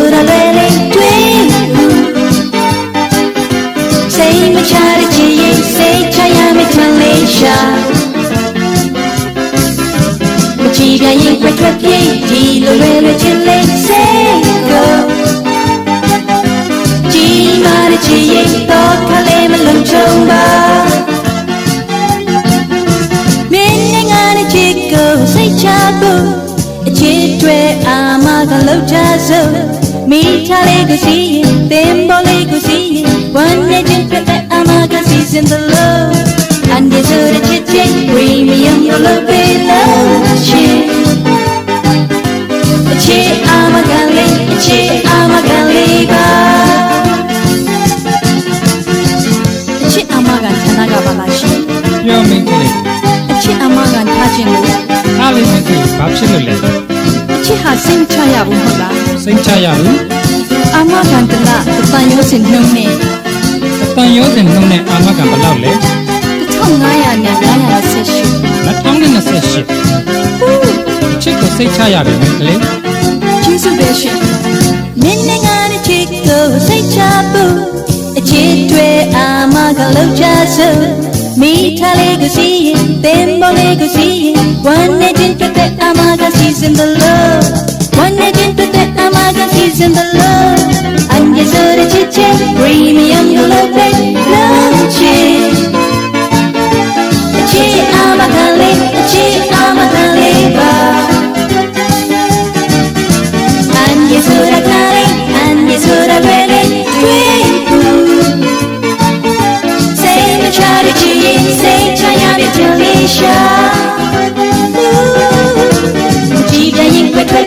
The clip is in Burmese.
ဆိုတာလွယ်လေးတွေ့စိတ်မချတဲ့ချစ်ရင်စိတ်ချရမယ့်ထန်လေးရှာမချီပြန်ရင်ခွက်ထွက်ပြေးဒီလိုလွယ်လွယ်ချစ်လေးစိတ်ကိုကြီးမားတဲ့ချစ်ရင်တော့ခလေးမလုံးချုံပါမင်းနဲ့ငါနဲ့ချစ်ကိုစိတ်ချဖို့အချစ်တွေအာမကလောက်ချစို့မိချလေးကိုစီးရင်သင်ပေါ်လေးကိုစီးရင်ဝမ်းနဲ့ချစ်တဲ့အာမကစီစဉ်သလိုအန်ဒီဆိုတဲ့ချစ်ချင်း premium ကိုလုပ်ပေးလို့ချစ်အချစ်အာမကလေးအချစ်အာမကလေးပါအချစ်အာမကဌာနကပါလားရှင်ပြောမင်းကလေးအချစ်အာမကထားခြင်းလို့အားလေးမင်းကလေးဘာဖြစ်လို့လဲအချစ်ဟာစိတ်ချရဘူးဟုတ်လားစိတ်ချရဘူးအာမခံတလားတန်ရုံးစင်နှုံးနဲ့တန်ရုံးစင်နှုံးနဲ့အာမခံဘယ်လောက်လဲ1500နဲ့2028ချစ်ကိုစိတ်ချရပြီမင်းကလေးကျေးဇူးပဲရှင်မင်းနဲ့ငါနဲ့ချစ်ကိုစိတ်ချဖို့အချစ်တွေအာမခံလောက်ချစို့မိထားလေးကိုစီးရင်သင်ပေါ်လေးကိုစီးရင်ဝမ်းနဲ့ချင်းတွေ့တဲ့အမကစီစဉ်သလိုဝမ်းနဲ့ချင်းတွေ့တဲ့အမကစီစဉ်သလိုအန်ဂျဆိုတဲ့ချစ်ချင်း premium ကိုလုပ်ပေးလို့ချစ်အချစ်အာမခံလေးအချစ်အာမခံလေးပါအန်ဂျဆိုတဲ့ကလေးအန်ဂျဆိုတဲ့ဘယ်လေးတွေ့ဘူးစိတ်မချတဲ့ချစ်ရင်စိတ်ချရတဲ့ delicious ကြည်ပြန်ရင်ခွက်ထွက်